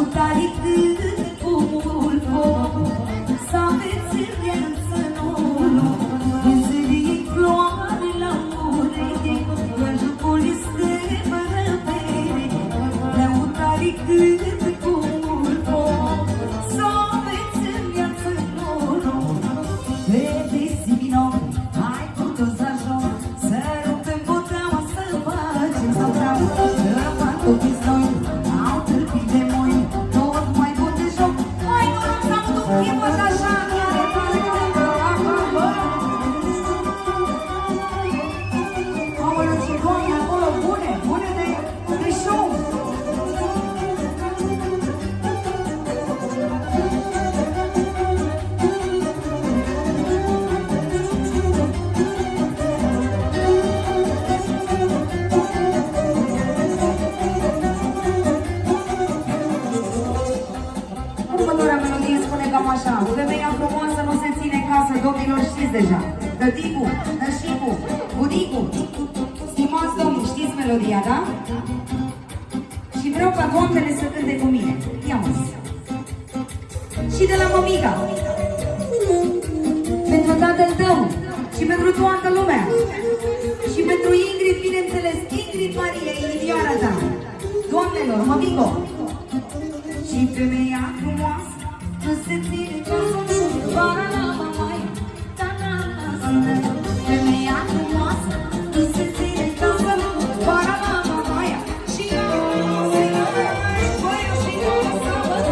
Lăutari cât cu mult foc, să aveți în viață nouă, înzării floare la ureche, văjocul este fără pereche. Lăutari cât cu mult foc, să aveți în viață nouă. Vedeți vino, hai cu toți la joc, să rupem boteaua, să facem sau treabă, să fac topiți noi, au târpit de moi, tot mai bun de joc. Hai noroc să am tot timpul așa, chiar e tare, aoleu, ce doamne acolo, bune, bune de show. Următoarea melodie spune cam așa: femeia frumoasă nu se ține în casă, domnilor, știți deja. Tăticul, nășicul, bunicul. Stimați domni, știți melodia, da? Și vreau ca doamnele să cânte cu mine. Ia-mă-ți. Și de la mămica. Pentru tatăl tău și pentru toată lumea. Și pentru Ingrid, bineînțeles, Ingrid Maria, inimioara ta. Doamnelor, mămico. Și femeia frumoasă nu se ține casă, vara la mamaia, ta-na-na-na. Femeia frumoasă nu se ține casă, vara la mamaia. Și eu, băi, eu și eu, să văd.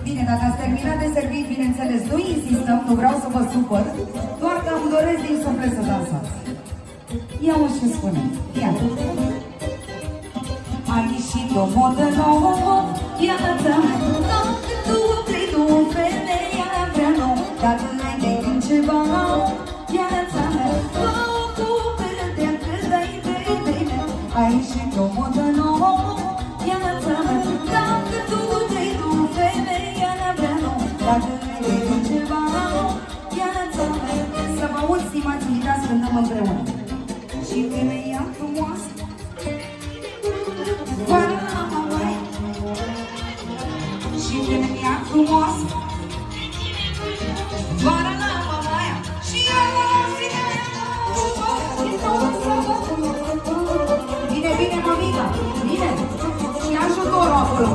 Bine, dacă ați terminat de servit, bineînțeles, nu insistăm, nu vreau să vă supăr, doar că îmi doresc din suflet să dansați. Ia-o și spune, iată. A ieșit o modă nouă, iată, dacă tu vrei tu, femeia prea nouă, dacă ai de gând ceva, iată, fă o cuperea cât ai de. A ieșit o modă nouă, iată, dacă tu vrei tu, femeia prea nouă, dacă ai de gând ceva, iată, să vă aud, stimați invitați, cântăm împreună. Și femeia frumoasă, vara la mamaia. Și femeia frumoasă, vara la mamaia. Și bine, bine, mămica, bine. Și ajutorul acolo.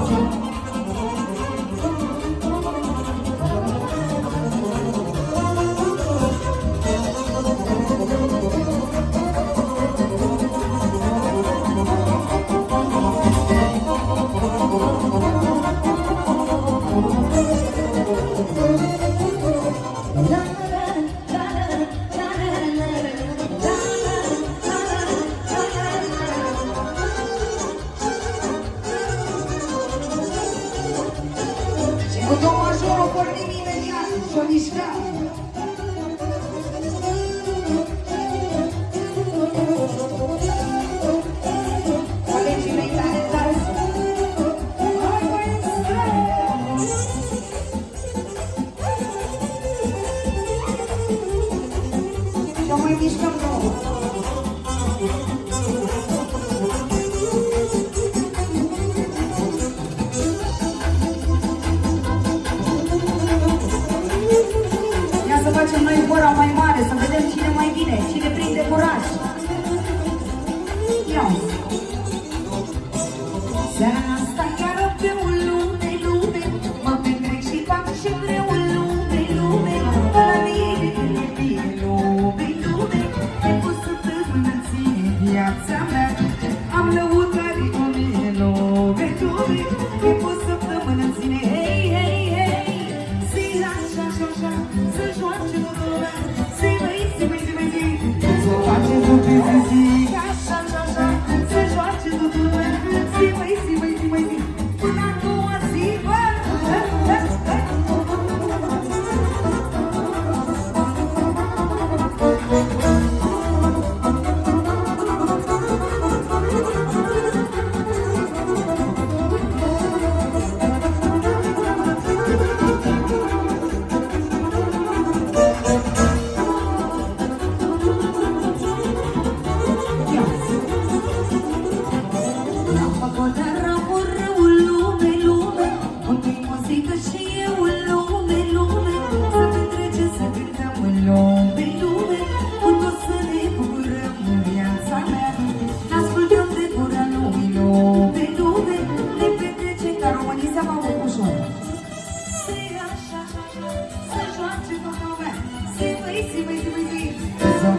Facem noi gura mai mare, să vedem cine mai bine, cine prinde curaj. Ia! Seara asta iară pe un lume, mă petrec și fac ce vreau în lume. Pe la mine, lume, e cu săptămână ține viața mea. Am lăutari cu mine, lume, e cu săptămână ține, hei. Să joace lumea, zi,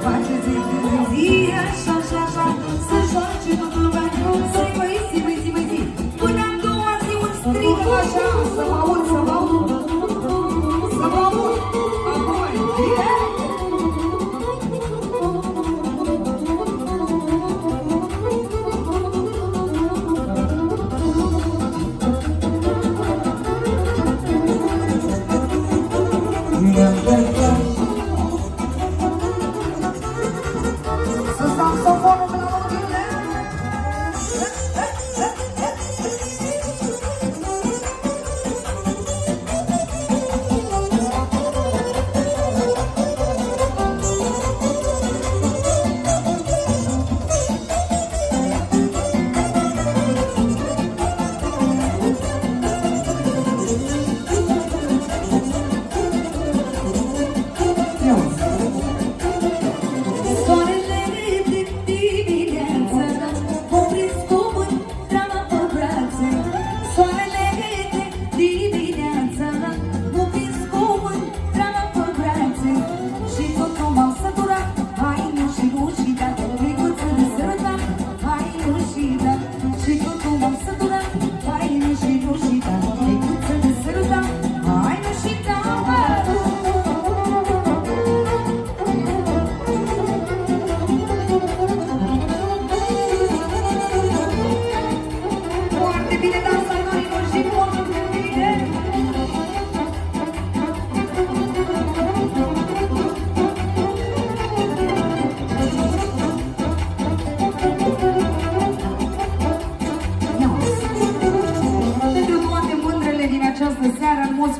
face zi de zi, așa, așa, așa, să joace toată lumea, să-i băi, până a doua zi un strigă așa, să mă aud, să mă aud, să mă aud, apoi, bine?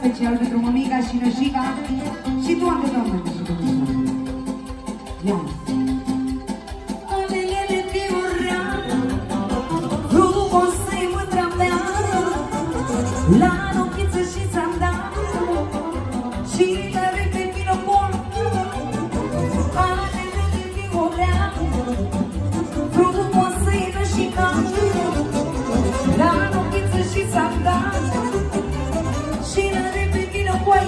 Special pentru mămica și nășica și toate doamnele și domnilor. Ia! Alelele Viora, frumos-i mândra mea, la rochiță și sandal și la repe pinopol. Alelele Viora, frumos-i nășica, la rochiță și sandal și la repe pinopol.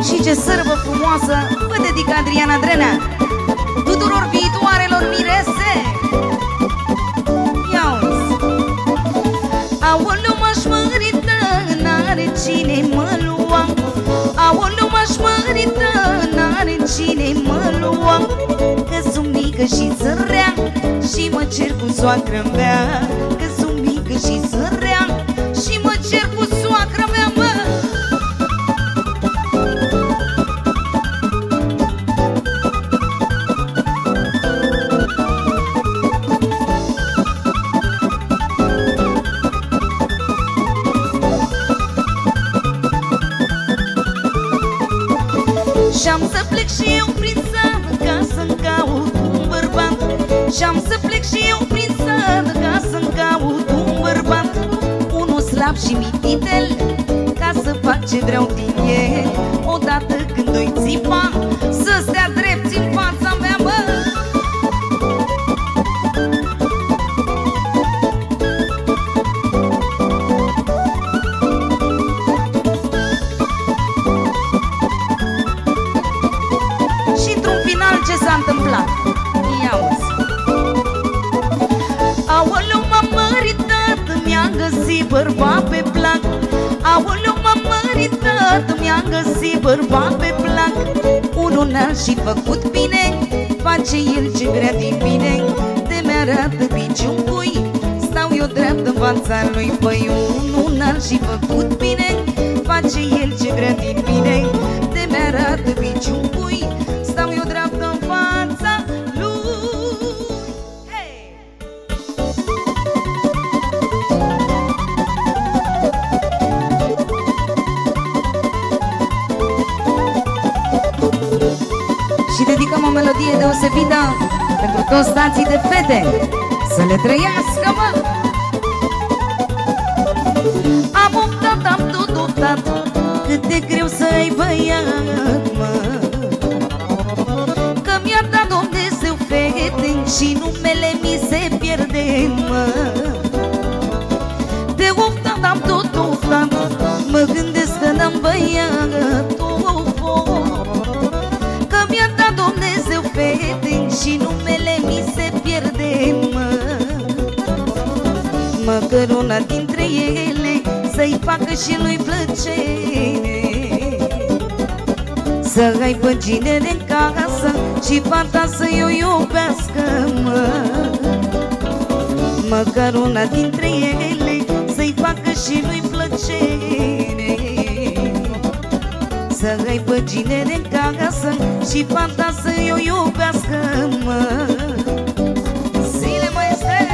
Și ce sărbă frumoasă vă dedică Adriana Drenea tuturor viitoarelor mirese. Aoleu, m-aș mărită, n-are cine mă lua. Aoleu, m-aș mărită, n-are cine mă lua. Că sunt mică și sărea și mă cer cu soacră mea. Că sunt mică și sărea și mă cer cu soacră mea, mă. Și-am să plec și eu prin sat ca să-mi caut un bărbat. Și-am să plec și eu prin sat ca să-mi caut un bărbat. Unul slab și mititel ca să fac ce vreau din el. Odată când o-i țipa să stea drept în fața mea, mă. Ce s-a întâmplat? Ia-uzi! Aoleu, m-am măritat, mi-a găsit bărbat pe plac. Aoleu, m-am măritat, mi-a găsit bărbat pe plac. Unul n-a și făcut bine, face el ce vrea din mine. De mi-arată piciun cui, stau eu dreaptă în fața lui. Păi unul n-a și făcut bine, face el ce vrea din mine. De mi-arată piciun cui, stau eu dreaptă în fața lui. Hey! Și dedicăm o melodie deosebită pentru toți tații de fete. Să le trăiască, mă! cât de greu să ai băiat, mă, că mi-a dat Dumnezeu fete și numele mi se pierde, mă. De oftat am tot oftat, mă gândesc că n-am băiat, că mi-a dat Dumnezeu fete și numele mi se pierde, mă. Măcar una dintre ele să-i facă și lui plăcere, să aibă ginere în casă și fata să-i o iubească, mă. Măcar una dintre ele să-i facă și lui plăcere, să aibă ginere în casă și fata să-i o iubească, mă. Zile, maestre!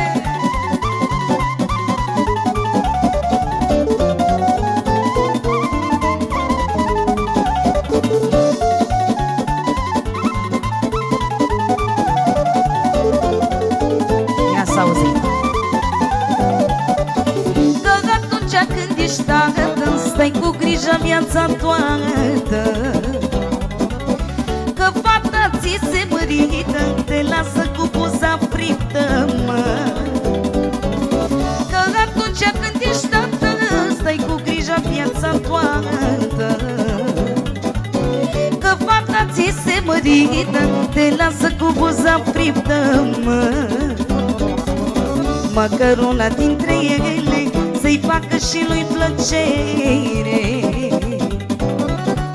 Când ești tată, stai cu grijă viața toată, că fata ți se mărită, te lasă cu buza friptă, mă. Că atunci când ești tată, stai cu grijă viața toată, că fata ți se mărită, te lasă cu buza friptă, mă. Măcar una dintre ele să-i facă și lui plăcere,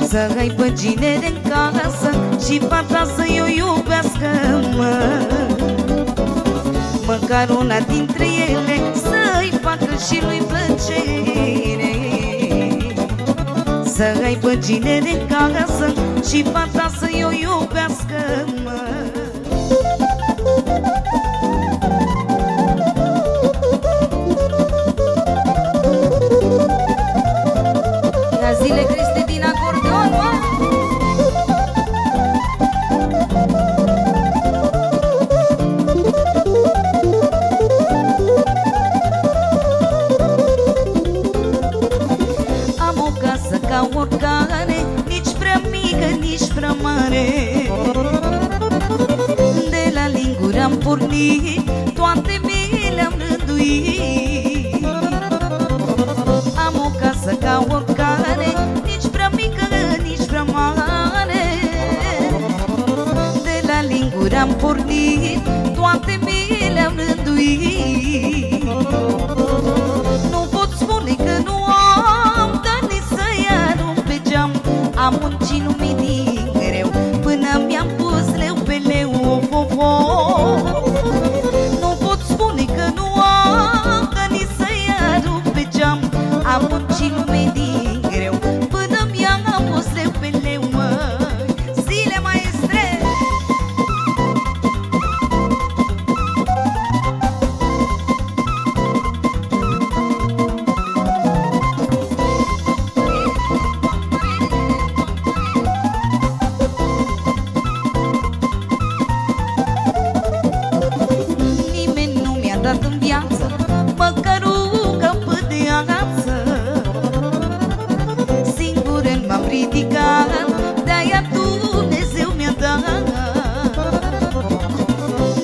să aibă ginere în casă și fata să-i o iubească, mă. Măcar una dintre ele să-i facă și lui plăcere, să aibă ginere în casă și fata să-i o iubească, mă. Zile Cristi din acordeon, mă. Am o casă ca oricare, nici prea mică, nici prea mare. De la linguri am pornit, toate mi le-am rânduit. Am o casă ca oricare, nici prea mică, nici prea mare. De la linguri am pornit, toate mi le-am rânduit. Nu pot spune că nu am, dar nici să-i arunc pe geam. Am muncit numai din greu, până mi-am pus leu pe leu, of, of, of. Nu pot spune că nu am, dar nici să-i arunc pe geam. Am muncit numai din greu, până mi-am pus leu pe leu, măi. Zile, maestre! Nimeni nu mi-a dat în viață măcar un capăt de ață. Singur m-am ridicat, de-aia Dumnezeu mi-a dat.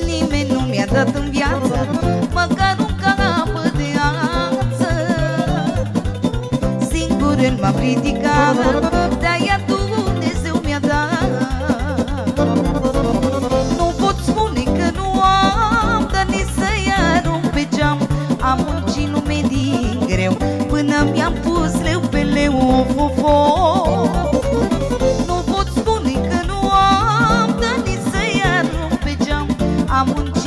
Nimeni nu mi-a dat în viață măcar un capăt de ață. Singur m-am ridicat, de-aia Dumnezeu mi-a dat. Nu pot spune că nu am, dar nici să-i arunc pe geam. Am muncit numai din greu, până mi-am pus leu pe leu, of, of, of. Nu pot spune că nu am, dar nici să-i arunc pe geam. Am muncit